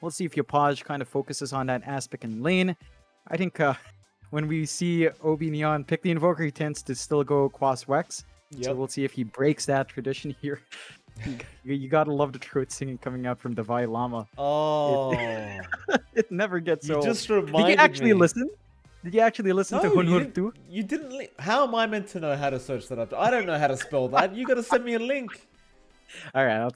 We'll see if Yopaj kind of focuses on that aspect in lane. I think when we see OB.Neon pick the Invoker, he tends to still go Quas Wex. Yep. So we'll see if he breaks that tradition here. You gotta love the throat singing coming out from Devi Llama. Oh, It never gets you old. just reminded Did you actually me. listen? Did you actually listen to No, Hunhur too? you didn't. How am I meant to know how to search that up? I don't know how to spell that. You got to send me a link. All right,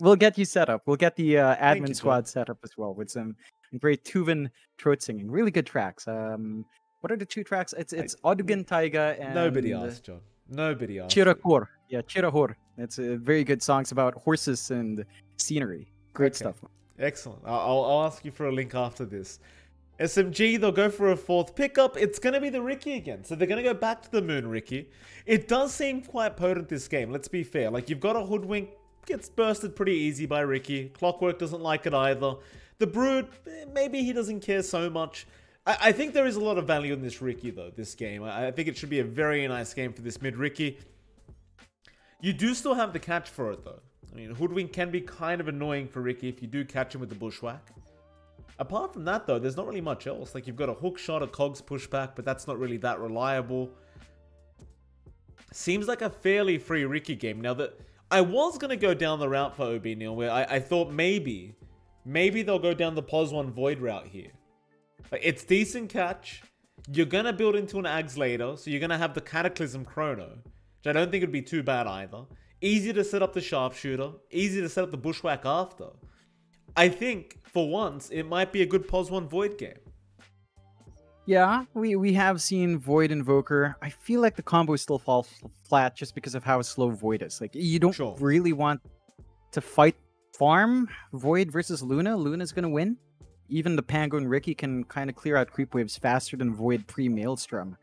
we'll get you set up. We'll get the admin you, squad set up as well with some great Tuvan throat singing. Really good tracks. What are the two tracks? It's Odugan Taiga and Nobody asked, John. Nobody asked. Chirahor. Yeah, Chirahor. It's very good songs about horses and scenery. Great stuff. Excellent. I'll ask you for a link after this. SMG, they'll go for a fourth pickup. It's going to be the Riki again. So they're going to go back to the Moon Riki. It does seem quite potent this game, let's be fair. Like, you've got a Hoodwink, gets bursted pretty easy by Riki. Clockwork doesn't like it either. The Brood, maybe he doesn't care so much. I think there is a lot of value in this Riki, though, this game. I think it should be a very nice game for this mid Riki. You do still have the catch for it, though. I mean, Hoodwink can be kind of annoying for Riki if you do catch him with the Bushwhack. Apart from that, though, there's not really much else. Like, you've got a hook shot, a cogs pushback, but that's not really that reliable. Seems like a fairly free Riki game. Now, that I was going to go down the route for OB.Neon, where I thought maybe they'll go down the POS1 Void route here. Like, it's decent catch. You're going to build into an Ags later, so you're going to have the Cataclysm Chrono, which I don't think would be too bad either. Easy to set up the Sharpshooter. Easy to set up the Bushwhack after. I think, for once, it might be a good POS1 Void game. Yeah, we have seen Void Invoker. I feel like the combo still falls flat just because of how slow Void is. Like, you don't really want to fight farm Void versus Luna. Luna's going to win. Even the Pango and Riki can kind of clear out creep waves faster than Void pre-Maelstrom.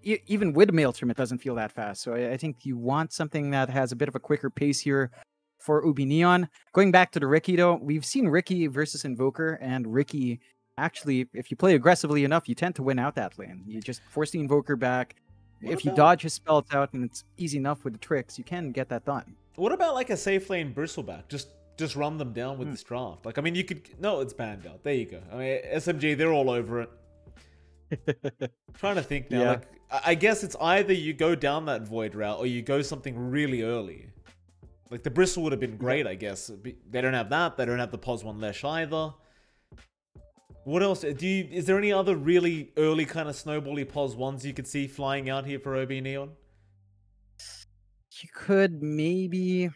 Even with Maelstrom, it doesn't feel that fast. So I think you want something that has a bit of a quicker pace here for OB.Neon. Going back to the Riki, though, we've seen Riki versus Invoker, and Riki, actually, if you play aggressively enough, you tend to win out that lane. You just force the Invoker back. If you dodge his spells out and it's easy enough with the tricks, you can get that done. What about like a safe lane Bristleback? Just run them down with this draft. Like, I mean, you could... No, it's banned out. There you go. I mean, SMG, they're all over it. Trying to think now. Yeah. Like, I guess it's either you go down that Void route or you go something really early. Like, the Bristle would have been great, I guess. They don't have that. They don't have the POS1 Lesh either. What else? Is there any other really early kind of snowbally POS1s you could see flying out here for OB.Neon? You could maybe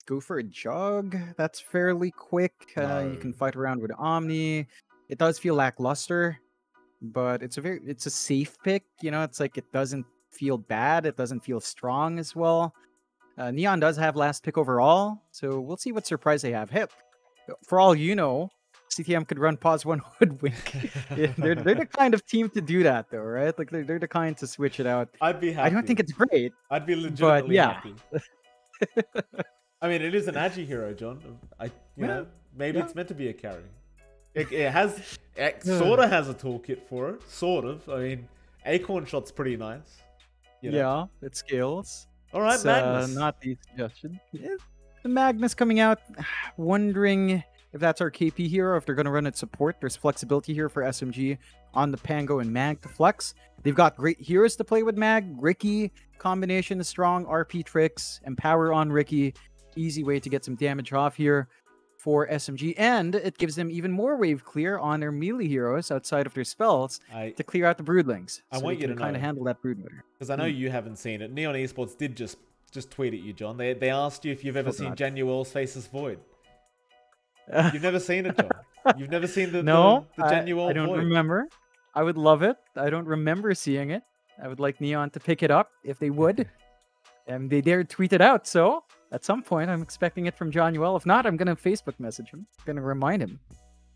go for a Jug. That's fairly quick. No. You can fight around with Omni. It does feel lackluster, but it's a safe pick. You know, it's like it doesn't feel bad. It doesn't feel strong as well. Neon does have last pick overall, so we'll see what surprise they have. Hey, for all you know, CTM could run POS1 Hoodwink. Yeah, they're the kind of team to do that, though, right? Like they're the kind to switch it out. I'd be happy. I don't think it's great. I'd be legitimately happy. Yeah. I mean, it is an agi hero, John. You know, maybe it's meant to be a carry. It sort of has a toolkit for it, sort of. I mean, Acorn Shot's pretty nice. You know? Yeah, it scales. All right, it's, Magnus. Not the suggestion. Yeah, the Magnus coming out, wondering if that's our KP here or if they're going to run it support. There's flexibility here for SMG on the Pango and Mag to flex. They've got great heroes to play with Mag. Riki combination is strong. RP tricks, Empower on Riki. Easy way to get some damage off here for SMG. And it gives them even more wave clear on their melee heroes outside of their spells to clear out the Broodlings. I want you to kind of handle that Brood better. Because I know you haven't seen it. Neon Esports did just tweet at you, John. They asked you if you've ever seen Januel's Faceless Void. You've never seen it, John. You've never seen the Januel Void. I don't remember. I would love it. I don't remember seeing it. I would like Neon to pick it up if they would. And they dared tweet it out, so at some point I'm expecting it from Januel. If not, I'm going to Facebook message him. I'm going to remind him.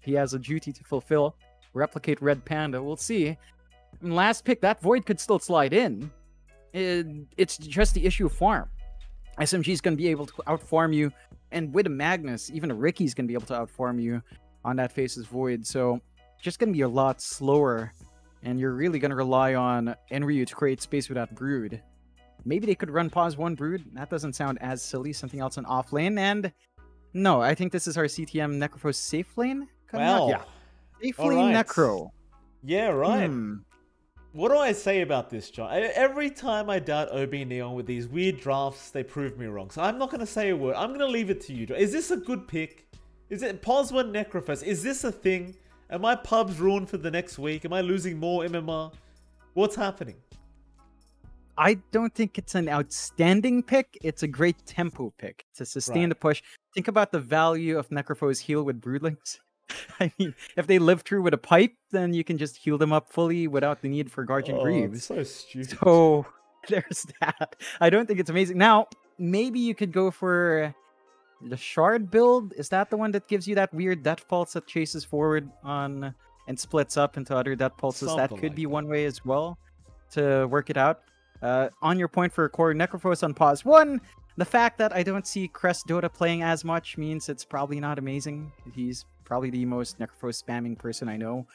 He has a duty to fulfill. Replicate Red Panda. We'll see. And last pick, that Void could still slide in. It's just the issue of farm. SMG is going to be able to outfarm you. And with a Magnus, even a Riki's going to be able to outfarm you on that Faceless Void. So just going to be a lot slower. And you're really going to rely on Enryu to create space with that Brood. Maybe they could run POS1 Brood. That doesn't sound as silly. Something else on off lane. And No, I think this is our CTM Necrophos safe lane coming Wow. out. Yeah. Safe lane right. Necro. Yeah, right. What do I say about this, John? Every time I doubt OB.Neon with these weird drafts, they prove me wrong. So I'm not going to say a word. I'm going to leave it to you, John. Is this a good pick? Is it POS1 Necrophos? Is this a thing? Am my pubs ruined for the next week? Am I losing more MMR? What's happening? I don't think it's an outstanding pick. It's a great tempo pick to sustain the push. Think about the value of Necrophos heal with Broodlings. I mean, if they live through with a pipe, then you can just heal them up fully without the need for Guardian Greaves. So stupid. So there's that. I don't think it's amazing. Now, maybe you could go for the Shard build. Is that the one that gives you that weird Death Pulse that chases forward on and splits up into other Death Pulses? That could be one way as well to work it out. On your point for core Necrophos on POS1, the fact that I don't see Crest Dota playing as much means it's probably not amazing. He's probably the most Necrophos spamming person I know.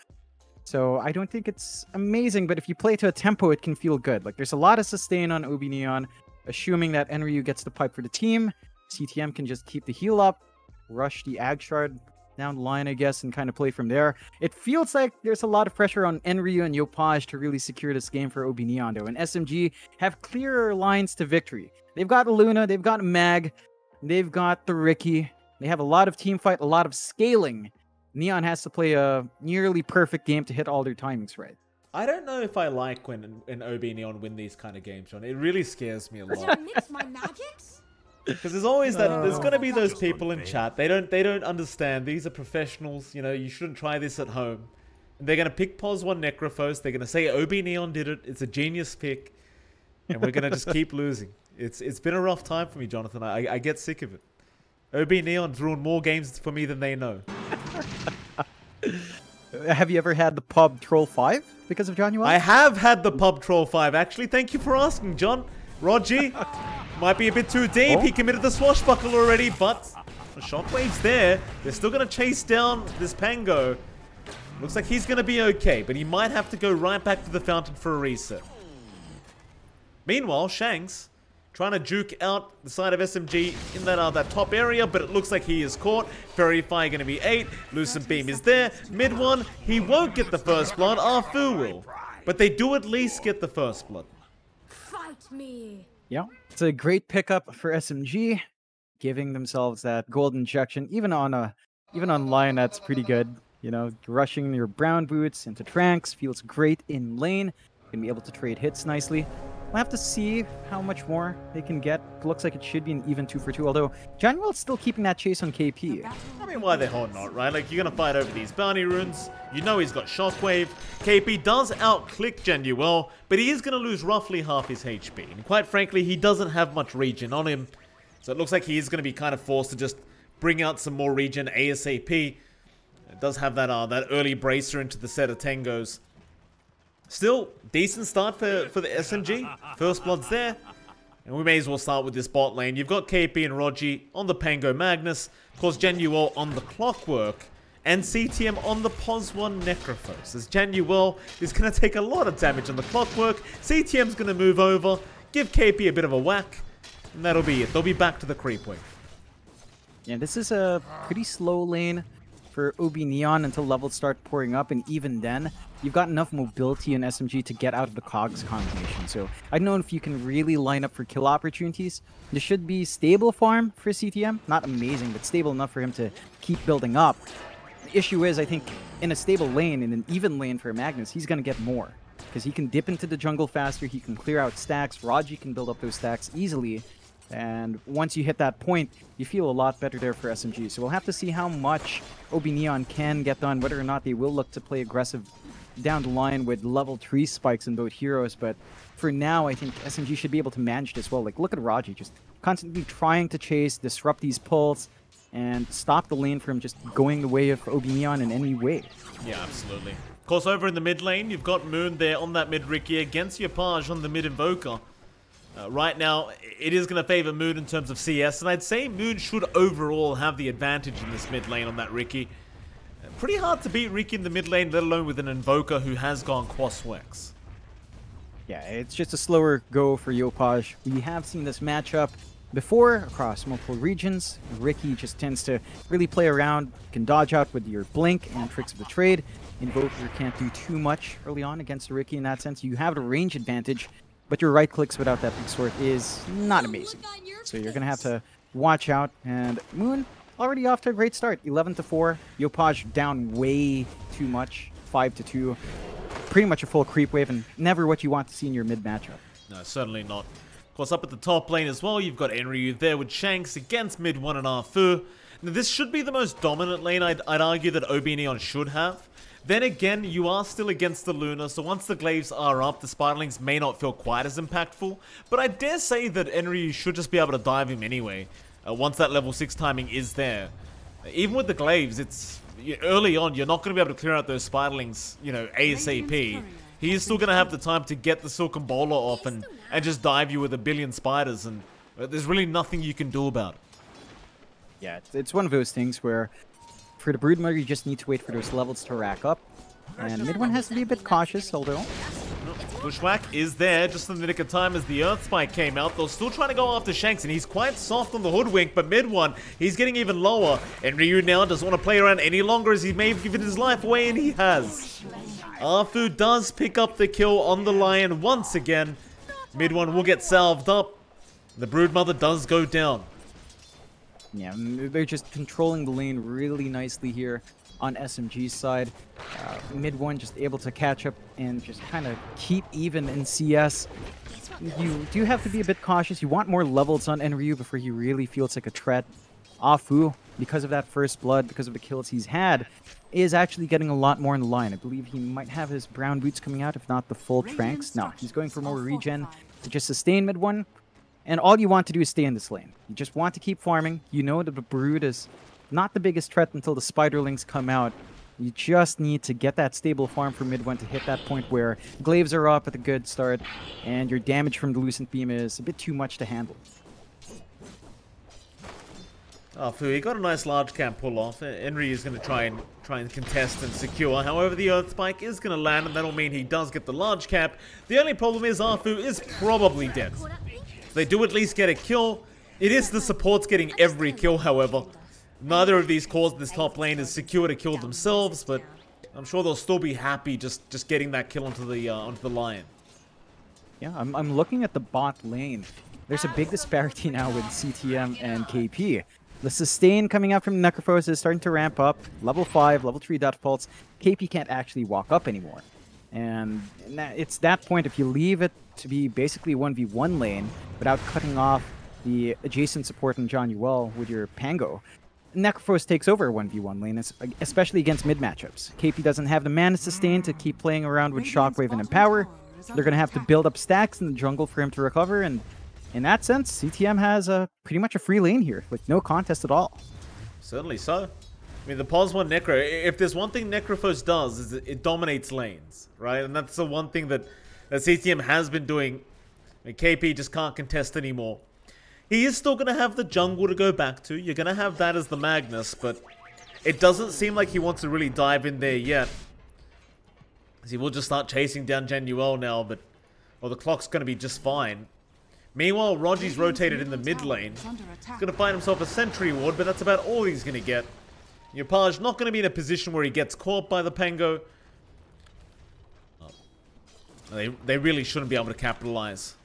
So I don't think it's amazing, but if you play to a tempo, it can feel good. Like, there's a lot of sustain on OB.Neon, assuming that Enryu gets the pipe for the team. CTM can just keep the heal up, rush the Ag Shard down the line, I guess, and kind of play from there. It feels like there's a lot of pressure on Enryu and Yopaj to really secure this game for OB.Neon, though. And SMG have clearer lines to victory. They've got Luna, they've got Mag, they've got the Ricky. They have a lot of team fight, a lot of scaling. Neon has to play a nearly perfect game to hit all their timings right. I don't know if I like when OB.Neon win these kind of games, John. It really scares me a lot. Did you mix my magics? Because there's always that. There's gonna be those people in chat. They don't understand. These are professionals. You know, you shouldn't try this at home. And they're gonna pick POS1 Necrophos. They're gonna say OB.Neon did it. It's a genius pick, and we're gonna just keep losing. It's been a rough time for me, Jonathan. I get sick of it. OB.Neon's ruined more games for me than they know. Have you ever had the pub Troll 5 because of John Yuan? I have had the pub Troll 5, actually. Thank you for asking, John. Roger might be a bit too deep. He committed the swashbuckle already, but the shockwave's there. They're still going to chase down this Pango. Looks like he's going to be okay, but he might have to go right back to the fountain for a reset. Meanwhile, Shanks trying to juke out the side of SMG in that top area, but it looks like he is caught. Fairy Fire going to be 8. Lucent Beam is there. Mid one, he won't get the first blood. Arfu will. But they do at least get the first blood. Fight me. Yeah, it's a great pickup for SMG, giving themselves that gold injection. Even on line, that's pretty good. You know, rushing your brown boots into Tranks feels great in lane. Gonna be able to trade hits nicely. We'll have to see how much more they can get. It looks like it should be an even 2-for-2, although Januel's still keeping that chase on KP. I mean, why the hell not, right? Like, you're going to fight over these bounty runes. You know he's got Shockwave. KP does out-click Januel, but he is going to lose roughly half his HP. And quite frankly, he doesn't have much regen on him. So it looks like he is going to be kind of forced to just bring out some more regen ASAP. It does have that early bracer into the set of Tangos. Still, decent start for the SMG. First blood's there. And we may as well start with this bot lane. You've got KP and Rogi on the Pango Magnus. Of course, Januel on the Clockwork. And CTM on the POS1 Necrophos. As Januel is going to take a lot of damage on the Clockwork. CTM's going to move over, give KP a bit of a whack. And that'll be it. They'll be back to the creep wave. Yeah, this is a pretty slow lane for OB.Neon until levels start pouring up, and even then, you've got enough mobility in SMG to get out of the cogs combination. So I don't know if you can really line up for kill opportunities. This should be stable farm for CTM. Not amazing, but stable enough for him to keep building up. The issue is, I think, in a stable lane, in an even lane for Magnus, he's going to get more. Because he can dip into the jungle faster, he can clear out stacks, Raji can build up those stacks easily. And once you hit that point, you feel a lot better there for SMG. So we'll have to see how much OB.Neon can get done, whether or not they will look to play aggressive down the line with level 3 spikes in both heroes. But for now, I think SMG should be able to manage this well. Like, look at Raji, just constantly trying to chase, disrupt these pulls, and stop the lane from just going the way of OB.Neon in any way. Yeah, absolutely. Of course, over in the mid lane, you've got Moon there on that mid Ricky against Yopaj on the mid Invoker. Right now, it is going to favor Moon in terms of CS, and I'd say Moon should overall have the advantage in this mid lane on that Ricky. Pretty hard to beat Ricky in the mid lane, let alone with an Invoker who has gone Quaswex. Yeah, it's just a slower go for Yopaj. We have seen this matchup before across multiple regions. Ricky just tends to really play around, can dodge out with your blink and tricks of the trade. Invoker can't do too much early on against Ricky in that sense. You have the range advantage, but your right clicks without that big sword is not amazing. So you're going to have to watch out. And Moon already off to a great start. 11-4. Yopaj down way too much. 5-2. Pretty much a full creep wave and never what you want to see in your mid matchup. No, certainly not. Of course, up at the top lane as well, you've got Enryu there with Shanks against mid 1 and Arfu. Now, this should be the most dominant lane I'd argue that OB.Neon should have. Then again, you are still against the Luna, so once the glaives are up, the Spiderlings may not feel quite as impactful. But I dare say that Enryu should just be able to dive him anyway, once that level 6 timing is there. Even with the glaives, it's early on, you're not going to be able to clear out those Spiderlings, you know, ASAP. He is still going to have the time to get the Silken Bowler off and just dive you with a billion spiders, and there's really nothing you can do about it. Yeah, it's one of those things where for the Broodmother, you just need to wait for those levels to rack up. And mid one has to be a bit cautious, although. Bushwhack is there just in the nick of time as the Earth Spike came out. They're still trying to go after Shanks, and he's quite soft on the Hoodwink, but mid one, he's getting even lower. And Ryu now doesn't want to play around any longer as he may have given his life away, and he has. Arfu does pick up the kill on the Lion once again. Mid one will get salved up. The Broodmother does go down. Yeah, they're just controlling the lane really nicely here on SMG's side. Mid one just able to catch up and just kind of keep even in CS. You do have to be a bit cautious. You want more levels on Enryu before he really feels like a threat. Afu, because of that first blood, because of the kills he's had, is actually getting a lot more in the line. I believe he might have his brown boots coming out, if not the full tranks. No, he's going for more regen to just sustain mid one. And all you want to do is stay in this lane. You just want to keep farming. You know that the Brood is not the biggest threat until the Spiderlings come out. You just need to get that stable farm for mid one to hit that point where glaives are up at a good start, and your damage from the Lucent Beam is a bit too much to handle. Oh, Fu, he got a nice large camp pull off. Enryu is going to try and contest and secure. However, the Earth Spike is going to land, and that'll mean he does get the large cap. The only problem is Arfu is probably dead. They do at least get a kill. It is the supports getting every kill, however. Neither of these cores in this top lane is secured a kill themselves, but I'm sure they'll still be happy just getting that kill onto the Lion. Yeah, I'm looking at the bot lane. There's a big disparity now with CTM and KP. The sustain coming out from Necrophos is starting to ramp up. Level 5, level 3 Death Pulse. KP can't actually walk up anymore. And it's that point, if you leave it to be basically 1v1 lane without cutting off the adjacent support in John Yuel with your Pango, Necrophos takes over 1v1 lane, especially against mid matchups. KP doesn't have the mana sustain to keep playing around with Shockwave and Empower. They're going to have to build up stacks in the jungle for him to recover, and in that sense, CTM has pretty much a free lane here, with no contest at all. Certainly so. I mean, the Pos 1 Necro, if there's one thing Necrophos does, is it dominates lanes, right? And that's the one thing that CTM has been doing. I mean, KP just can't contest anymore. He is still going to have the jungle to go back to. You're going to have that as the Magnus, but it doesn't seem like he wants to really dive in there yet. He will just start chasing down Januel now, but well, the clock's going to be just fine. Meanwhile, Rogi's rotated in the mid lane. He's going to find himself a Sentry Ward, but that's about all he's going to get. Yopaj not going to be in a position where he gets caught by the Pango. Oh. They really shouldn't be able to capitalize.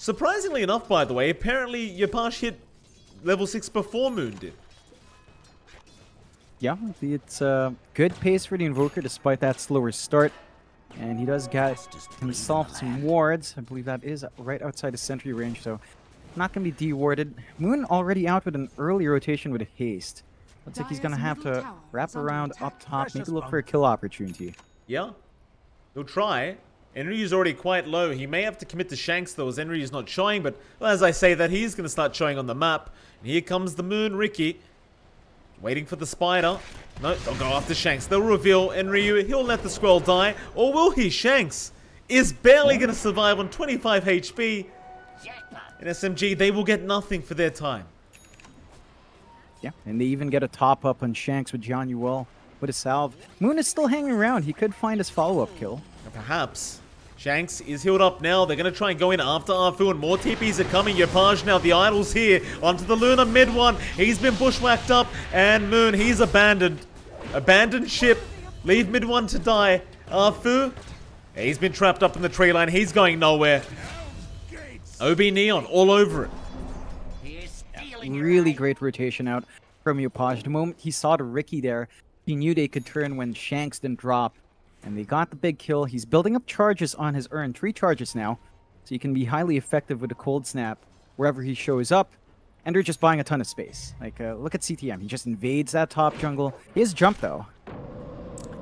Surprisingly enough, by the way, apparently Yopaj hit level 6 before Moon did. Yeah, it's a good pace for the Invoker despite that slower start. And he does get himself some wards. I believe that is right outside the sentry range, so not going to be de-warded. Moon already out with an early rotation with a haste. Looks like he's going to have to wrap around up top, maybe look for a kill opportunity. Yeah, he'll try. Enryu's already quite low. He may have to commit to Shanks, though, as Enryu's not showing. But well, as I say that, he's going to start showing on the map. And here comes the Moon Ricky. Waiting for the spider. No, they'll go after Shanks. They'll reveal Enryu. He'll let the scroll die. Or will he? Shanks is barely going to survive on 25 HP. In SMG, they will get nothing for their time. Yeah, and they even get a top-up on Shanks with John Yuel with a salve. Moon is still hanging around. He could find his follow-up kill. Perhaps. Shanks is healed up now. They're going to try and go in after Arfu, and more TPs are coming. Yopaj now, the Idol's here. Onto the Luna mid one. He's been bushwhacked up. And Moon, he's abandoned. Abandoned ship. Leave mid one to die. Arfu, he's been trapped up in the tree line. He's going nowhere. OB.Neon all over it. Really great rotation out from Yopaj. The moment he saw the Ricky there, he knew they could turn when Shanks didn't drop. And they got the big kill. He's building up charges on his urn. 3 charges now. So he can be highly effective with a cold snap wherever he shows up. And they're just buying a ton of space. Like, look at CTM. He just invades that top jungle. He has jump, though.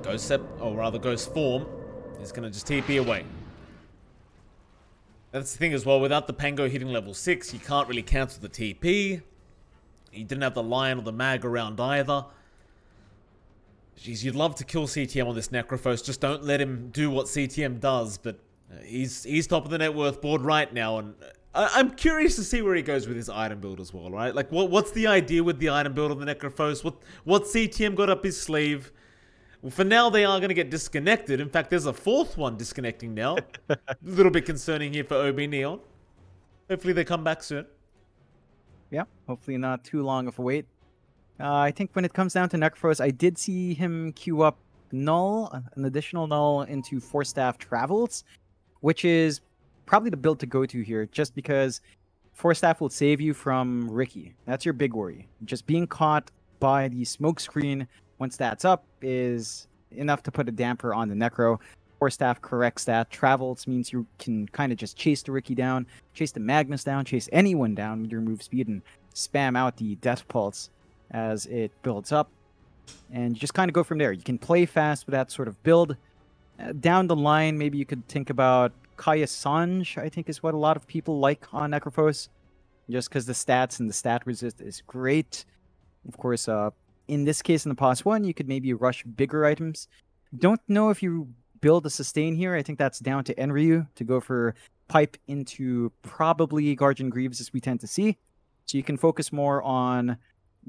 Ghost form is going to just TP away. That's the thing as well. Without the Pango hitting level 6, you can't really cancel the TP. He didn't have the Lion or the Mag around either. Jeez, you'd love to kill CTM on this Necrophos. Just don't let him do what CTM does. But he's top of the net worth board right now. And I'm curious to see where he goes with his item build as well, right? Like, what's the idea with the item build of the Necrophos? What CTM got up his sleeve? Well, for now, they are going to get disconnected. In fact, there's a 4th one disconnecting now. A little bit concerning here for OB.Neon. Hopefully they come back soon. Yeah, hopefully not too long of a wait. I think when it comes down to Necrophos, I did see him queue up Null, an additional Null into 4-staff Travels, which is probably the build to go to here, just because 4-staff will save you from Ricky. That's your big worry. Just being caught by the smoke screen once that's up is enough to put a damper on the Necro. 4-staff corrects that. Travels means you can kind of just chase the Ricky down, chase the Magnus down, chase anyone down with your move speed, and spam out the Death Pulse as it builds up, and you just kind of go from there. You can play fast with that sort of build. Down the line, maybe you could think about Kaya Sanj, I think is what a lot of people like on Necrophos, just because the stats and the stat resist is great. Of course, in this case, in the past one, you could maybe rush bigger items. Don't know if you build a sustain here. I think that's down to Enryu to go for pipe into probably Guardian Greaves, as we tend to see. So you can focus more on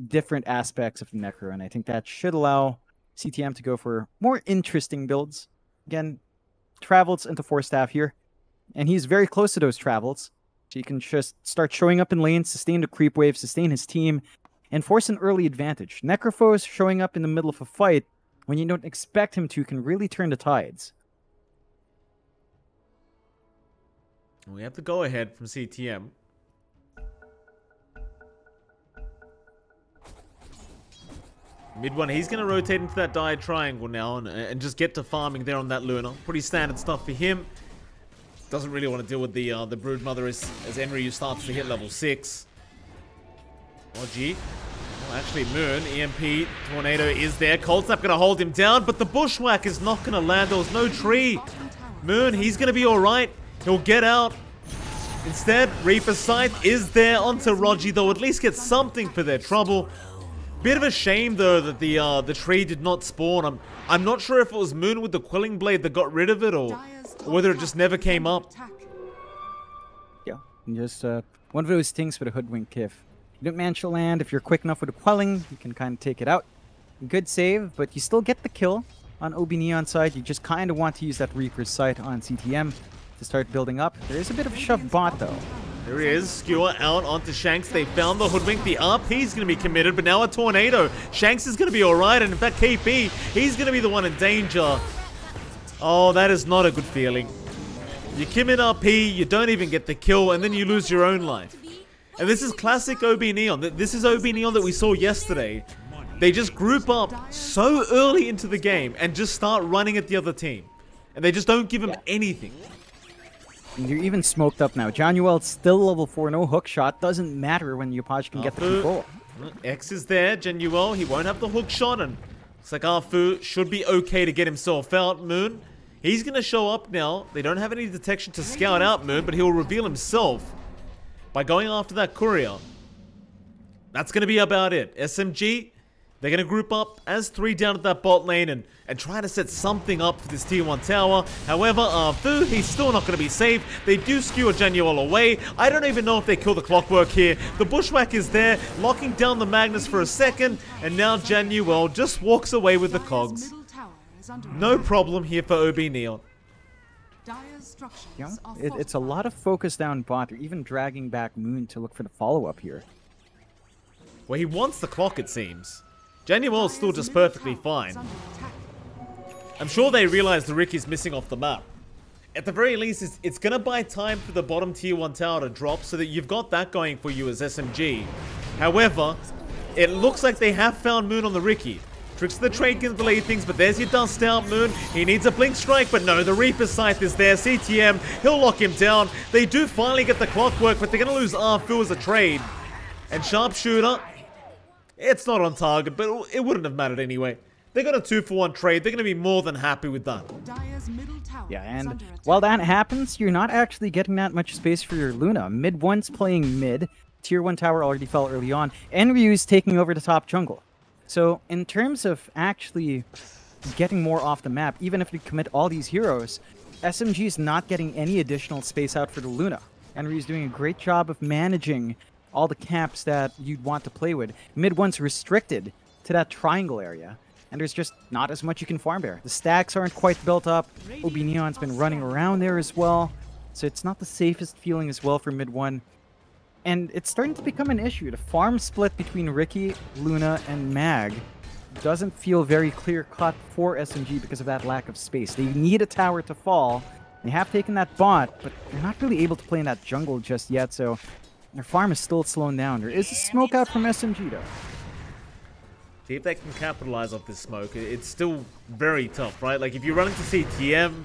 different aspects of the Necro, and I think that should allow CTM to go for more interesting builds. Again, Travels into 4-staff here, and he's very close to those Travels, so you can just start showing up in lanes, sustain the creep wave, sustain his team, and force an early advantage. Necrophos showing up in the middle of a fight when you don't expect him to can really turn the tides. We have the go-ahead from CTM. Mid one, he's going to rotate into that Dire Triangle now and just get to farming there on that Luna. Pretty standard stuff for him. Doesn't really want to deal with the Broodmother as Enryu starts to hit level 6. OG. Well, actually, Moon, EMP, Tornado is there. Cold Snap going to hold him down, but the Bushwhack is not going to land. There was no tree. Moon, he's going to be alright. He'll get out. Instead, Reaper's Scythe is there onto Rogi. They'll at least get something for their trouble. Bit of a shame though that the tree did not spawn. I'm not sure if it was Moon with the Quelling Blade that got rid of it, or whether it just never came up. Yeah, just one of those things with a Hoodwink. If you don't manage to land, if you're quick enough with a Quelling, you can kind of take it out. Good save, but you still get the kill on OB.Neon side. You just kind of want to use that Reaper's Sight on CTM to start building up. There is a bit of a shove bot though. There he is, Skewer out onto Shanks. They found the Hoodwink. The RP's going to be committed, but now a Tornado. Shanks is going to be alright, and in fact, KP, he's going to be the one in danger. Oh, that is not a good feeling. You kim in RP, you don't even get the kill, and then you lose your own life. And this is classic OB.Neon. This is OB.Neon that we saw yesterday. They just group up so early into the game and just start running at the other team. And they just don't give them anything. You're even smoked up now. Januel's still level 4, no hook shot. Doesn't matter when Yopaj can get the control. X is there, Januel. He won't have the hook shot, and looks like Arfu should be okay to get himself out. Moon, he's going to show up now. They don't have any detection to scout out Moon, but he'll reveal himself by going after that courier. That's going to be about it. SMG, they're going to group up as 3 down at that bot lane and try to set something up for this tier 1 tower. However, Arfu, he's still not going to be safe. They do skewer Januel away. I don't even know if they kill the Clockwork here. The Bushwhack is there, locking down the Magnus for a second, and now Januel just walks away with the cogs. No problem here for OB.Neon. You know, it's a lot of focus down bot. They're even dragging back Moon to look for the follow-up here. Well, he wants the clock, it seems. Januel's still just perfectly fine. I'm sure they realize the Ricky's missing off the map. At the very least, it's going to buy time for the bottom tier 1 tower to drop so that you've got that going for you as SMG. However, it looks like they have found Moon on the Ricky. Tricks of the trade can delay things, but there's your dust out, Moon. He needs a blink strike, but no, the Reaper's Scythe is there. CTM, he'll lock him down. They do finally get the clockwork, but they're going to lose Arfu as a trade. And Sharpshooter, it's not on target, but it wouldn't have mattered anyway. They got a 2-for-1 trade. They're going to be more than happy with that. Yeah, and while that happens, you're not actually getting that much space for your Luna. Mid 1's playing mid. Tier 1 tower already fell early on. And Ryu's taking over the top jungle. So, in terms of actually getting more off the map, even if you commit all these heroes, SMG is not getting any additional space out for the Luna. And Ryu's doing a great job of managing all the camps that you'd want to play with. Mid 1's restricted to that triangle area, and there's just not as much you can farm there. The stacks aren't quite built up. OB.Neon's been running around there as well, so it's not the safest feeling as well for Mid 1. And it's starting to become an issue. The farm split between Ricky, Luna, and Mag doesn't feel very clear-cut for SMG because of that lack of space. They need a tower to fall. They have taken that bot, but they're not really able to play in that jungle just yet, so their farm is still slowing down. There is a smoke out from SMG, though. See if they can capitalize off this smoke. It's still very tough, right? Like, if you run into CTM,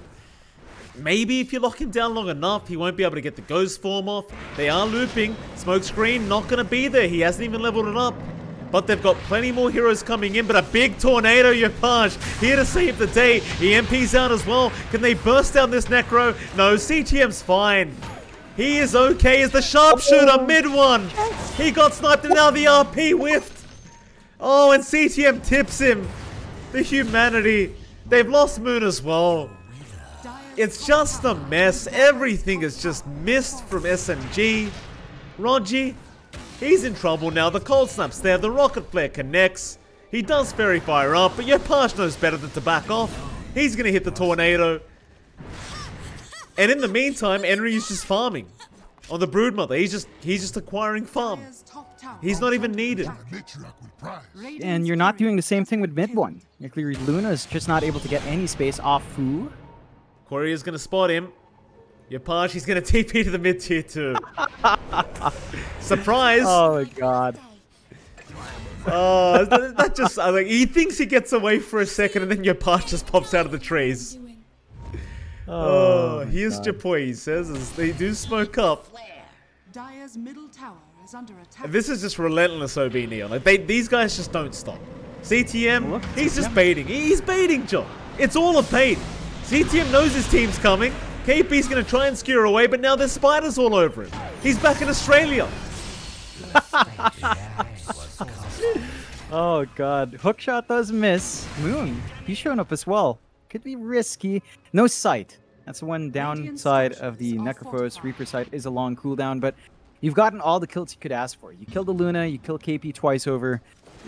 maybe if you lock him down long enough, he won't be able to get the ghost form off. They are looping. Smoke screen not going to be there. He hasn't even leveled it up. But they've got plenty more heroes coming in. But a big tornado, Yopaj, here to save the day. EMP's out as well. Can they burst down this Necro? No, CTM's fine. He is okay as the sharpshooter Mid 1. He got sniped and now the RP whiffed. Oh, and CTM tips him. The humanity. They've lost Moon as well. It's just a mess. Everything is just missed from SMG. Rogi, he's in trouble now. The cold snap's there. The rocket flare connects. He does fairy fire up, but Yopaj knows better than to back off. He's going to hit the tornado. And in the meantime, Enryu's just farming on the Broodmother. He's just acquiring farm. He's not even needed. And you're not doing the same thing with Mid 1. Clearly, Luna's just not able to get any space off Fu. Corey is going to spot him. Yopaj, he's going to TP to the mid tier 2. Surprise! Oh my god. Oh, that just, like, he thinks he gets away for a second and then Yopaj just pops out of the trees. Oh, here's Japoi, he says, as they do smoke up. Dire's middle tower is under attack. This is just relentless OB.Neon. Like, these guys just don't stop. CTM, he's just baiting. He's baiting, John. It's all a bait. CTM knows his team's coming. KP's going to try and skewer away, but now there's spiders all over him. He's back in Australia. Oh god. Hookshot does miss. Moon, he's showing up as well. Could be risky. No sight. That's the one downside of the Necrophos. Reaper sight is a long cooldown, but you've gotten all the kills you could ask for. You killed the Luna, you killed KP twice over.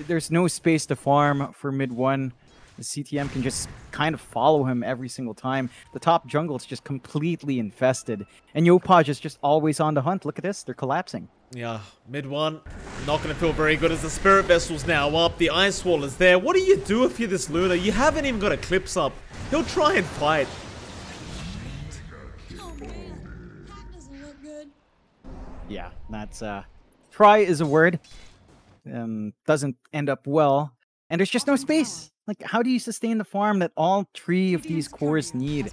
There's no space to farm for Mid 1. The CTM can just kind of follow him every single time. The top jungle is just completely infested. And Yopaj is just always on the hunt. Look at this. They're collapsing. Yeah, Mid 1, not going to feel very good as the Spirit Vessel's now up. The Ice Wall is there. What do you do if you're this Luna? You haven't even got Eclipse up. He'll try and fight. Oh man, that doesn't look good. Yeah, that's try is a word. Doesn't end up well. And there's just no space. Like, how do you sustain the farm that all three of these cores need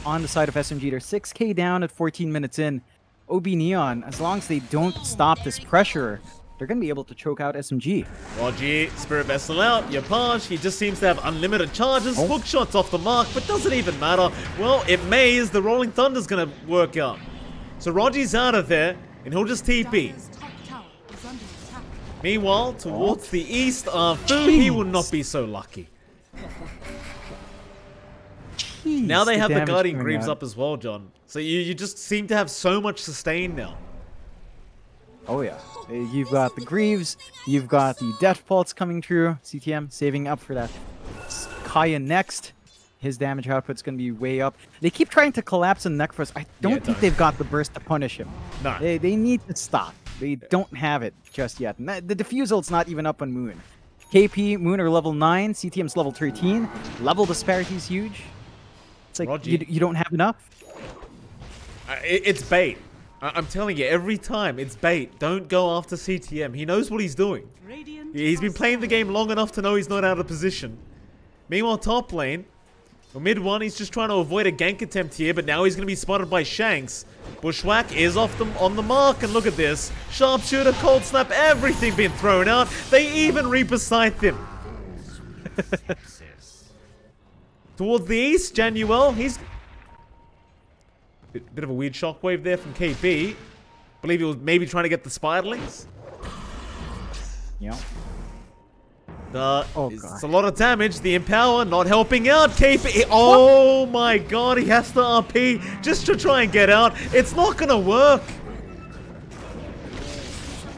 on the side of SMG? They're 6k down at 14 minutes in. OB.Neon, as long as they don't stop this pressure, they're going to be able to choke out SMG. Rogi, Spirit Vessel out. Yopaj, he just seems to have unlimited charges. Hook shots off the mark, but doesn't even matter. Well, it may as the Rolling Thunder's going to work out. So Rogi's out of there, and he'll just TP. Meanwhile, towards the east, Fu, he will not be so lucky. Jeez, now they have the Guardian Greaves up as well, John. So you just seem to have so much sustain now. Oh yeah. You've got the Greaves, you've got the Death Pulse coming through. CTM saving up for that Kaya next. his damage output's going to be way up. They keep trying to collapse on Necros. I don't think they've got the burst to punish him. No. They need to stop. They don't have it just yet. And the Diffusal's not even up on Moon. KP, Moon are level 9. CTM's level 13. Level disparity is huge. It's like you don't have enough. It's bait. I'm telling you, every time, it's bait. Don't go after CTM. He knows what he's doing. He's been playing the game long enough to know he's not out of position. Meanwhile, top lane, or mid one, he's just trying to avoid a gank attempt here, but now he's going to be spotted by Shanks. Bushwhack is on the mark, and look at this. Sharpshooter, cold snap, everything being thrown out. They even Reaper Scythe him. Towards the east, Januel, he's... Bit of a weird shockwave there from KB. Believe he was maybe trying to get the spiderlings. Yeah. It's a lot of damage. The Empower not helping out. KP. Oh my god, he has to RP just to try and get out. It's not going to work.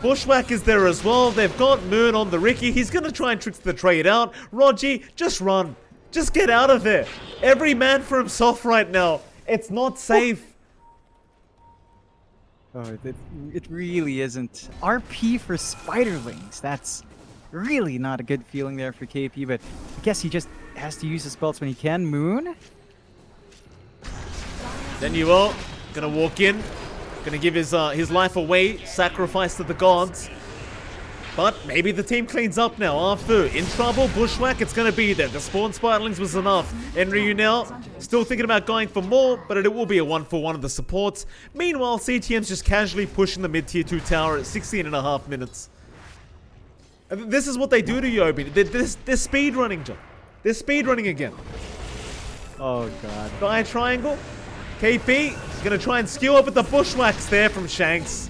Bushwhack is there as well. They've got Moon on the Ricky. He's going to try and trick the trade out. Rogi, just run. Just get out of there. Every man for himself right now. It's not safe. Oh, it really isn't. RP for spiderlings. That's really not a good feeling there for KP, but I guess he just has to use his spells when he can. Moon? Then you are gonna walk in, gonna give his life away, sacrifice to the gods. But maybe the team cleans up now. Arfu in trouble. Bushwhack, it's going to be there. The spawn spiderlings was enough. Enryu now still thinking about going for more, but it will be a 1-for-1 of the supports. Meanwhile, CTM's just casually pushing the mid-tier 2 tower at 16.5 minutes. And this is what they do to you, Obi. They're speed running, John. They're speed running again. Oh, God. Dire triangle. KP is going to try and skew up with the Bushwhacks there from Shanks.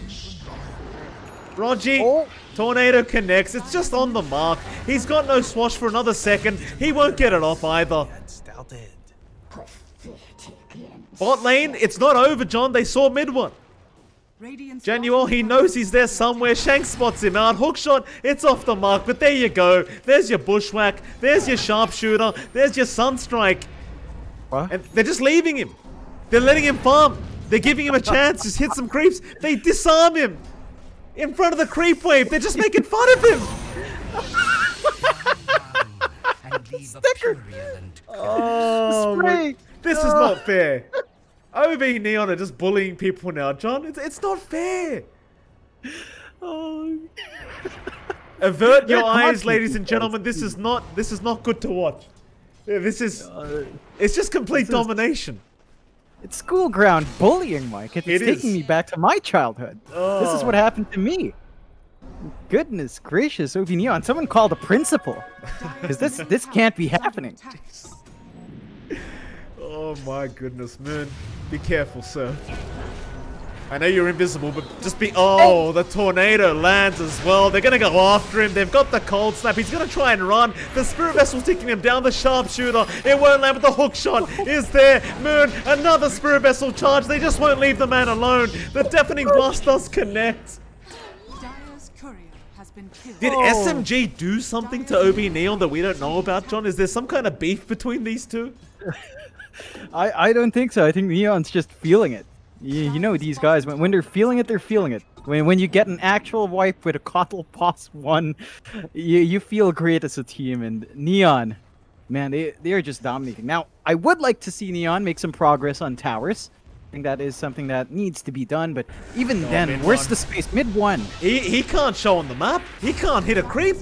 Rogi. Tornado connects. It's just on the mark. He's got no swash for another second. He won't get it off either. Bot lane, it's not over, John. They saw mid one. Januel, he knows he's there somewhere. Shank spots him out. Hookshot, it's off the mark. But there you go. There's your Bushwhack. There's your Sharpshooter. There's your Sunstrike. What? And they're just leaving him. They're letting him farm. They're giving him a chance. Just hit some creeps. They disarm him. In front of the creep wave, they're just making fun of him. Oh, this is not fair. OB.Neon are just bullying people now, John. It's not fair. Oh. Avert your eyes, ladies and gentlemen. This is not good to watch. It's just complete domination. It's school ground bullying, Mike. It's taking me back to my childhood. Oh. This is what happened to me. Goodness gracious, OB.Neon. Someone call the principal. Because this can't be happening. Oh my goodness, Moon. Be careful, sir. I know you're invisible, but just be... Oh, the tornado lands as well. They're going to go after him. They've got the cold snap. He's going to try and run. The Spirit Vessel's taking him down. The Sharpshooter. It won't land, but the hook shot is there. Moon, another Spirit Vessel charge. They just won't leave the man alone. The Deafening Blast does connect. Did SMG do something to OB.Neon that we don't know about, John? Is there some kind of beef between these two? I don't think so. I think Neon's just feeling it. You know these guys, when they're feeling it, they're feeling it. When you get an actual wipe with a Kotl Boss 1, you feel great as a team. And Neon, man, they are just dominating. Now, I would like to see Neon make some progress on towers. I think that is something that needs to be done. But even then, where's the space? Mid 1. He can't show on the map. He can't hit a creep.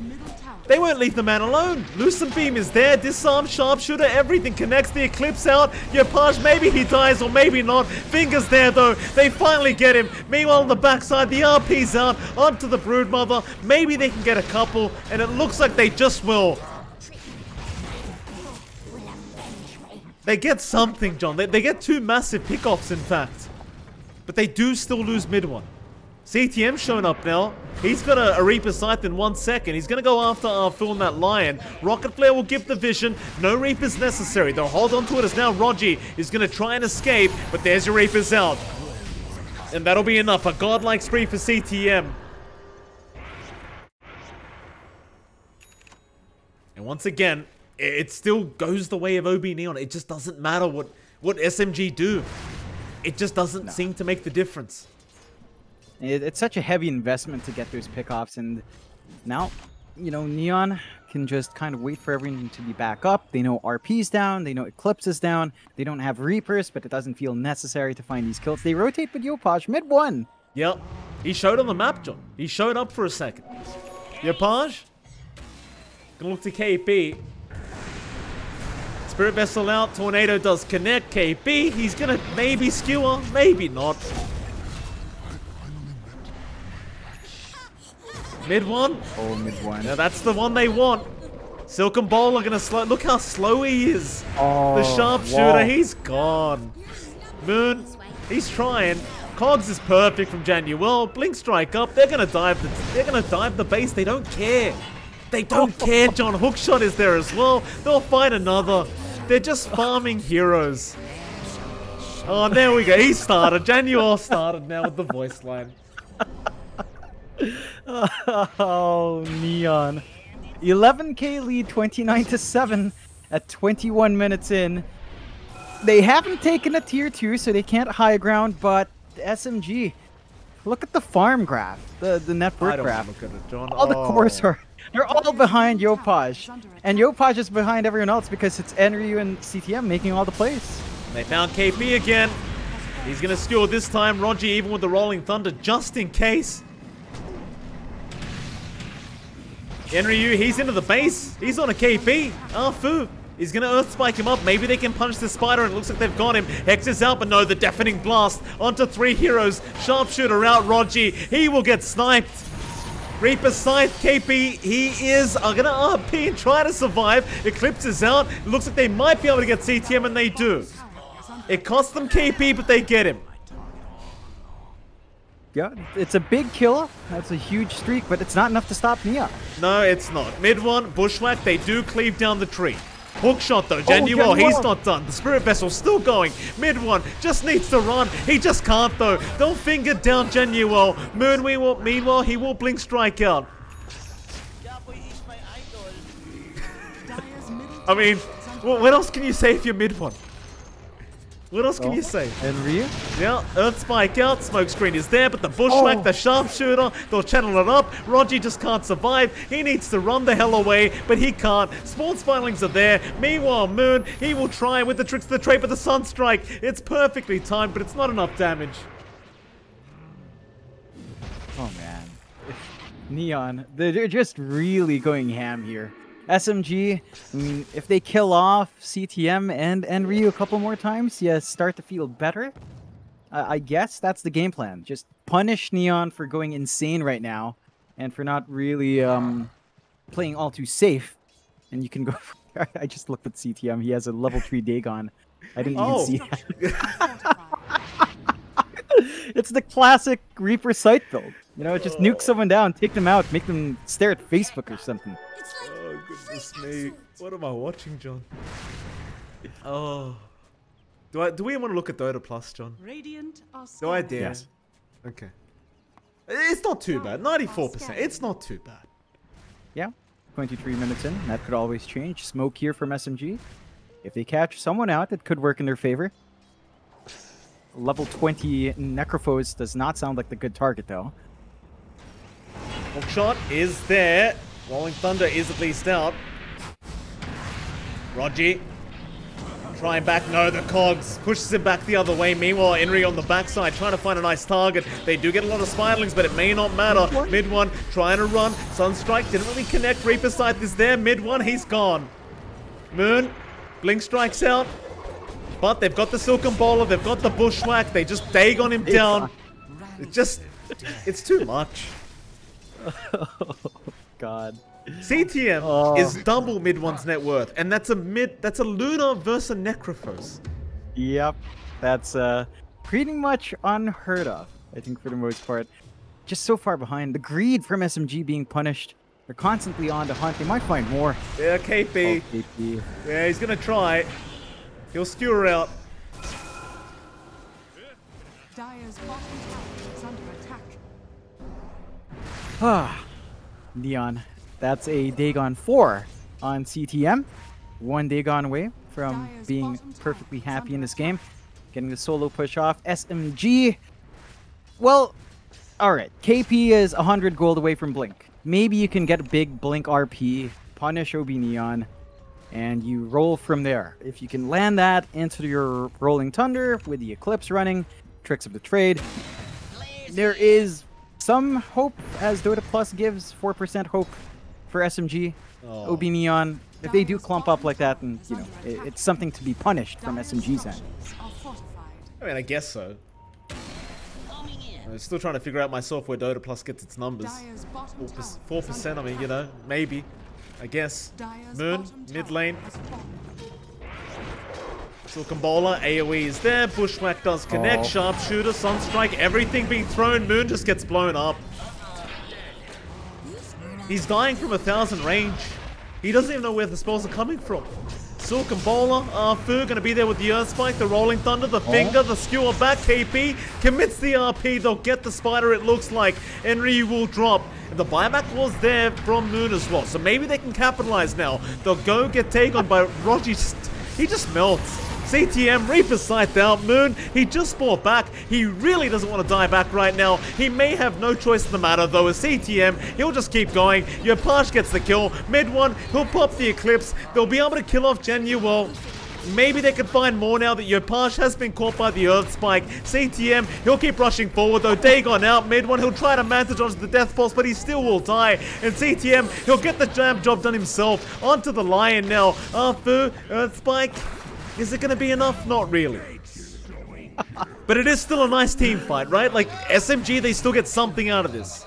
They won't leave the man alone. Lucent Beam is there. Disarm, Sharpshooter, everything connects. The Eclipse out. Yopaj, maybe he dies or maybe not. Fingers there though. They finally get him. Meanwhile on the backside, the RP's out. Onto the Broodmother. Maybe they can get a couple. And it looks like they just will. They get something, John. They get 2 massive pickoffs, in fact. But they do still lose mid one. CTM showing up now. He's got a Reaper Scythe in 1 second. He's going to go after Arfu and that Lion. Rocket Flare will give the vision. No Reapers necessary. They'll hold on to it as now Rogi is going to try and escape. But there's your Reapers out. And that'll be enough. A godlike spree for CTM. And once again, it still goes the way of OB.Neon. It just doesn't matter what SMG do. It just doesn't seem to make the difference. It's such a heavy investment to get those pickoffs, and now, you know, Neon can just kind of wait for everything to be back up. They know RP's down, they know Eclipse is down, they don't have Reapers, but it doesn't feel necessary to find these kills. They rotate with Yopaj, mid-1. Yep. He showed on the map, John. He showed up for a second. Yopaj. Gonna look to KP. Spirit Vessel out. Tornado does connect. KP. He's gonna maybe skewer. Maybe not. Mid-1. Oh, mid-1. Yeah, that's the one they want. Silk and Bowl are gonna slow. Look how slow he is. Oh, the sharpshooter, he's gone. Moon, he's trying. Cogs is perfect from Januel. Blink strike up. They're gonna dive the base. They don't care. They don't care. John Hookshot is there as well. They'll find another. They're just farming heroes. Oh, there we go. He started. Januel started now with the voice line. Oh, Neon. 11k lead, 29-7 at 21 minutes in. They haven't taken a tier 2, so they can't high ground, but SMG, look at the farm graph, the net worth graph. Look at it, John. All the cores they're all behind Yopaj. And Yopaj is behind everyone else because it's Enryu and CTM making all the plays. They found KP again. He's going to skewer this time. Roger even with the Rolling Thunder just in case. Enryu, he's into the base. He's on a KP. Fu. He's going to Earth Spike him up. Maybe they can punch the Spider, and it looks like they've got him. Hex is out, but no, the Deafening Blast onto 3 heroes. Sharpshooter out, Roger. He will get sniped. Reaper Scythe, KP, he is going to RP and try to survive. Eclipse is out. It looks like they might be able to get CTM, and they do. It costs them KP, but they get him. Yeah, it's a big kill. That's a huge streak, but it's not enough to stop Neon. No, it's not. Mid-1, Bushwhack, they do cleave down the tree. Hookshot though, Januel, he's not done. The Spirit Vessel's still going. Mid-1 just needs to run. He just can't though. They'll finger down Januel. Moon, meanwhile, he will blink strike out. I mean, what else can you say if you're mid-1? What else can you say? Enryu? Yeah, Earth Spike out, Smoke Screen is there, but the Bushwhack, the Sharpshooter, they'll channel it up. Roger just can't survive. He needs to run the hell away, but he can't. Spawn Spiralings are there. Meanwhile, Moon, he will try with the tricks of the trade, but the Sunstrike, it's perfectly timed, but it's not enough damage. Oh, man. Neon, they're just really going ham here. SMG, I mean, if they kill off CTM and Enryu a couple more times, you start to feel better. I guess that's the game plan. Just punish Neon for going insane right now and for not really playing all too safe. And you can go... I just looked at CTM. He has a level 3 Dagon. I didn't even see that. It's the classic Reaper Sight build. You know, just nuke someone down, take them out, make them stare at Facebook or something. Oh, goodness me. What am I watching, John? Oh. Do we want to look at Dota Plus, John? Radiant are Do I dare? Yes. Okay. It's not too bad. 94%. It's not too bad. Yeah. 23 minutes in. That could always change. Smoke here from SMG. If they catch someone out, it could work in their favor. Level 20 Necrophos does not sound like the good target, though. Hookshot is there. Rolling Thunder is at least out. Roger. Trying back. No, the Cogs pushes him back the other way. Meanwhile, Enryu on the backside trying to find a nice target. They do get a lot of Spiralings, but it may not matter. Mid-1 trying to run. Sunstrike didn't really connect. Reaper Scythe is there. Mid-1, he's gone. Moon. Blink strikes out. But they've got the Silken Bowler. They've got the Bushwhack. They just Dagon him down. It's too much. Oh, God. CTM is double mid-1's net worth, and that's a Luna versus a Necrophos. Yep. That's pretty much unheard of, I think, for the most part. Just so far behind. The greed from SMG being punished. They're constantly on the hunt. They might find more. Yeah, KP. Oh, KP. Yeah, he's gonna try. He'll skewer out. Dire's bottom tower is under attack. Ah, Neon. That's a Dagon 4 on CTM. one day gone away from being perfectly happy in this game. Getting the solo push off. SMG. Well, alright. KP is 100 gold away from Blink. Maybe you can get a big Blink RP, punish OB.Neon, and you roll from there. If you can land that into your Rolling Thunder with the Eclipse running, tricks of the trade, there is some hope, as Dota Plus gives 4% hope for SMG. OB.Neon, if they do clump up like that, and you know, it's something to be punished from SMG's end. I mean, I guess so. I'm still trying to figure out myself where Dota Plus gets its numbers. 4%, I mean, you know, maybe. I guess. Moon, mid lane. Silken Bowler, AoE is there. Bushwhack does connect. Sharpshooter, Sunstrike, everything being thrown. Moon just gets blown up. He's dying from 1,000 range. He doesn't even know where the spells are coming from. Silken Bowler, Fu gonna be there with the Earth Spike, the Rolling Thunder, the Finger, the Skewer back. KP commits the RP. They'll get the Spider, it looks like. Enryu will drop. And the buyback was there from Moon as well. So maybe they can capitalize now. They'll go get taken by Rogi. He just melts. CTM, Reaper's Sight out. Moon, he just fought back. He really doesn't want to die back right now. He may have no choice in the matter, though. As CTM, he'll just keep going. Yopaj gets the kill. Mid one, he'll pop the Eclipse. They'll be able to kill off Genu. Well, maybe they can find more now that Yopaj has been caught by the Earth Spike. CTM, he'll keep rushing forward, though. Dagon out. Mid one, he'll try to manage onto the Death Pulse, but he still will die. And CTM, he'll get the jam job done himself. Onto the Lion now. Fu, Earth Spike. Is it going to be enough? Not really. But it is still a nice team fight, right? Like, SMG, they still get something out of this.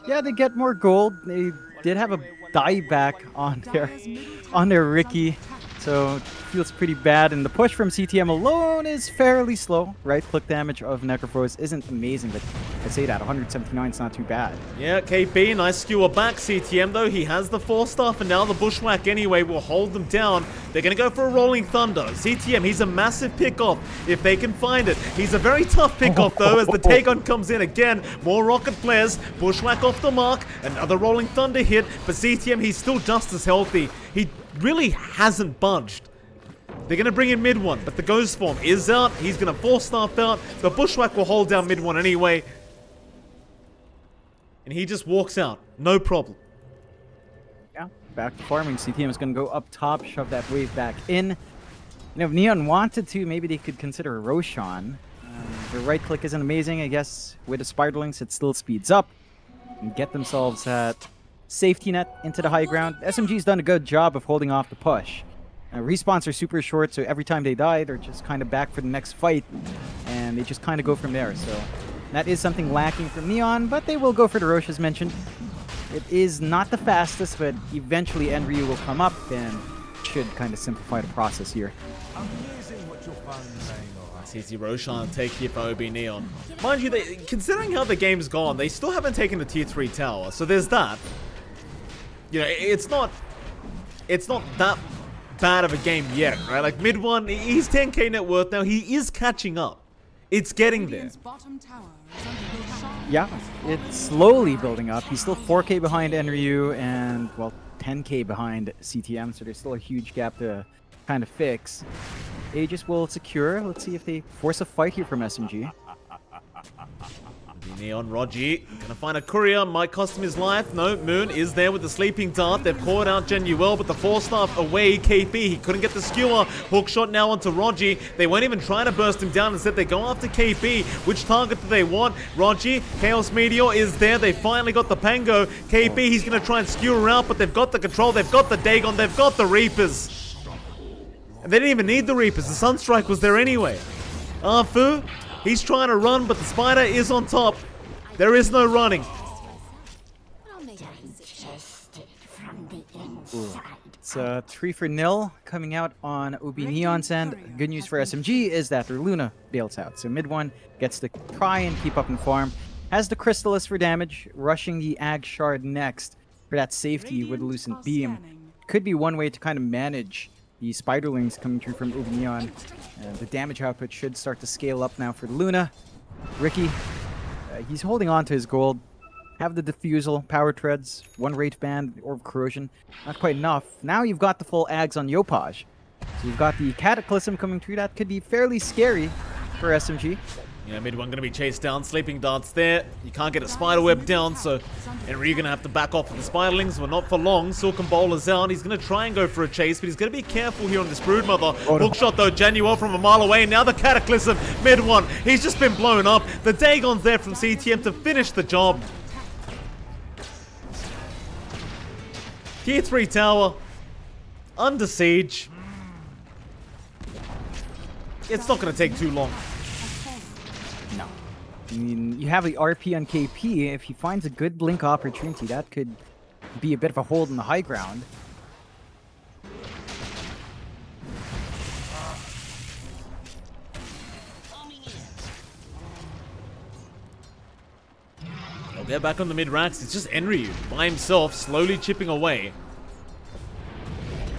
Yeah, they get more gold. They did have a dieback on their Ricky, so it feels pretty bad. And the push from CTM alone is fairly slow. Right-click damage of Necrophos isn't amazing, but I say that 179 is not too bad. Yeah, KP, nice skewer back. CTM, though, he has the 4-staff, and now the Bushwhack anyway will hold them down. They're going to go for a Rolling Thunder. CTM, he's a massive pick-off if they can find it. He's a very tough pick-off, though, as the Dagon comes in again. More rocket flares. Bushwhack off the mark. Another Rolling Thunder hit, but CTM, he's still just as healthy. He really hasn't budged. They're going to bring in mid one, but the Ghost Form is out. He's going to 4-staff out. The Bushwhack will hold down mid one anyway. And he just walks out. No problem. Yeah, back to farming. CTM is going to go up top, shove that wave back in. You know, if Neon wanted to, maybe they could consider Roshan. The right click isn't amazing, I guess. With the Spiderlings, it still speeds up. And get themselves that safety net into the high ground. SMG's done a good job of holding off the push. Respawns are super short, so every time they die, they're just kind of back for the next fight. And they just kind of go from there, so... That is something lacking from Neon, but they will go for the Roche as mentioned. It is not the fastest, but eventually Enryu will come up and should kind of simplify the process here. It's easy. Roshan take here for OB.Neon. Mind you, considering how the game's gone, they still haven't taken the tier 3 tower, so there's that. You know, it's not that bad of a game yet, right? Like mid one, he's 10k net worth now. He is catching up. It's getting there. Yeah, it's slowly building up. He's still 4k behind Enryu and, well, 10k behind CTM, so there's still a huge gap to kind of fix. Aegis will secure. Let's see if they force a fight here from SMG. Neon Rogi gonna find a courier, might cost him his life. No, Moon is there with the sleeping dart. They've caught out Genuel, but the 4-staff away. KP, he couldn't get the skewer. Hook shot now onto Rogi. They weren't even trying to burst him down. Instead, they go after KP. Which target do they want? Rogi, Chaos Meteor is there. They finally got the Pango. KP, he's gonna try and skewer out, but they've got the control. They've got the Dagon. They've got the Reapers. And they didn't even need the Reapers. The Sunstrike was there anyway. Fu, he's trying to run, but the Spider is on top. There is no running. It's 3-0 coming out on OB.Neon's end. Good news for SMG is that their Luna bails out. So mid one gets to try and keep up and farm. Has the Crystallis for damage, rushing the Ag Shard next for that safety with Lucent Beam. Could be one way to kind of manage the Spiderlings coming through from OB.Neon. The damage output should start to scale up now for Luna. Ricky, he's holding on to his gold. have the defusal, power treads, 1 rage band, orb of corrosion. Not quite enough. Now you've got the full Ags on Yopaj. So you've got the Cataclysm coming through. That could be fairly scary for SMG. Yeah, mid one going to be chased down. Sleeping darts there. You can't get a spiderweb down, so Henry, you're going to have to back off with the spiderlings. Well, not for long. Silken Bowl is out. He's going to try and go for a chase, but he's going to be careful here on this Broodmother. Hook shot, though. Januel from a mile away. Now the Cataclysm. Mid one. He's just been blown up. The Dagon's there from CTM to finish the job. Tier 3 tower. Under siege. It's not going to take too long. No. I mean, you have the RP on KP. If he finds a good blink opportunity, that could be a bit of a hold in the high ground. They'll get back on the mid-racks. It's just Enryu by himself, slowly chipping away.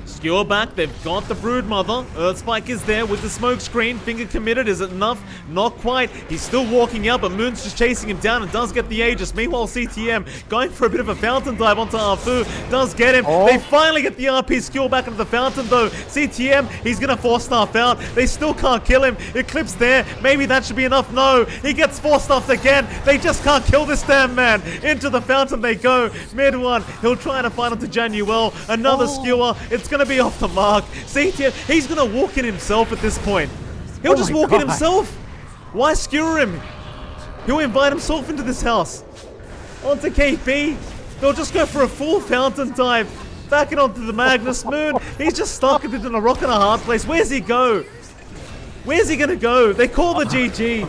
Skewer back, they've got the Broodmother. Earthspike is there with the smoke screen. Finger committed, is it enough? Not quite. He's still walking out, but Moon's just chasing him down and does get the Aegis. Meanwhile, CTM going for a bit of a fountain dive onto Arfu. Does get him. They finally get the RP Skewer back into the fountain though. CTM, he's gonna 4-staff out. They still can't kill him. Eclipse there. Maybe that should be enough. No, he gets 4-staffed again. They just can't kill this damn man. Into the fountain they go. Mid one, he'll try to find onto Januel. Another Skewer. It's gonna be off the mark. CTM, he's gonna walk in himself at this point. He'll just walk in himself. Why skewer him? He'll invite himself into this house. Onto KP. They'll just go for a full fountain dive. Back it onto the Magnus Moon. He's just stuck in a rock and a hard place. Where's he go? Where's he gonna go? They call the GG.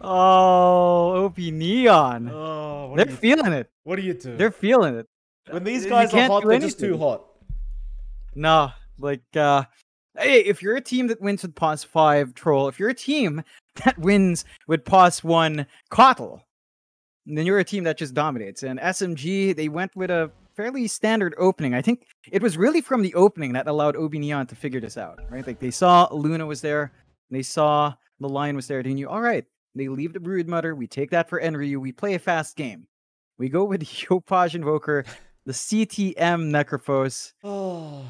Oh, OB.Neon. Oh, they're feeling it. What do you do? They're feeling it. When these guys are hot, they're just too hot. No, like, hey, if you're a team that wins with Pos 5 Troll, if you're a team that wins with Pos 1 Kotl, then you're a team that just dominates. And SMG, they went with a fairly standard opening. I think it was really from the opening that allowed OB.Neon to figure this out, right? Like, they saw Luna was there, they saw the Lion was there, they knew, all right, they leave the Broodmother, we take that for Enryu, we play a fast game. We go with Yopaj Invoker, the CTM Necrophos,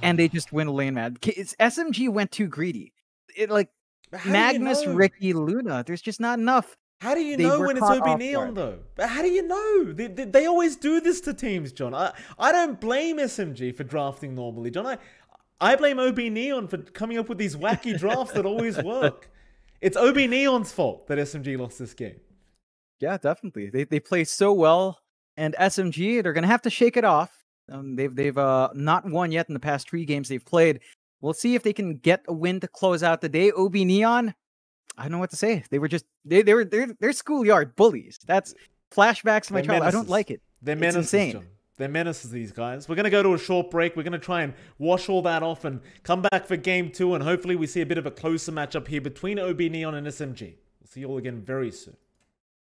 and they just win a lane, man. SMG went too greedy. It like Magnus, Ricky, Luna. There's just not enough. How do you know when it's OB.Neon though? But how do you know? They always do this to teams, John. I don't blame SMG for drafting normally, John. I blame OB.Neon for coming up with these wacky drafts that always work. It's OB.Neon's fault that SMG lost this game. Yeah, definitely. They play so well. And SMG, they're going to have to shake it off. They've not won yet in the past 3 games they've played. We'll see if they can get a win to close out the day. OB.Neon, I don't know what to say. They were just they're schoolyard bullies. That's flashbacks to my childhood. I don't like it. They're menaces, insane. John. They're menaces, these guys. We're going to go to a short break. We're going to try and wash all that off and come back for game 2. And hopefully we see a bit of a closer matchup here between OB.Neon and SMG. We'll see you all again very soon.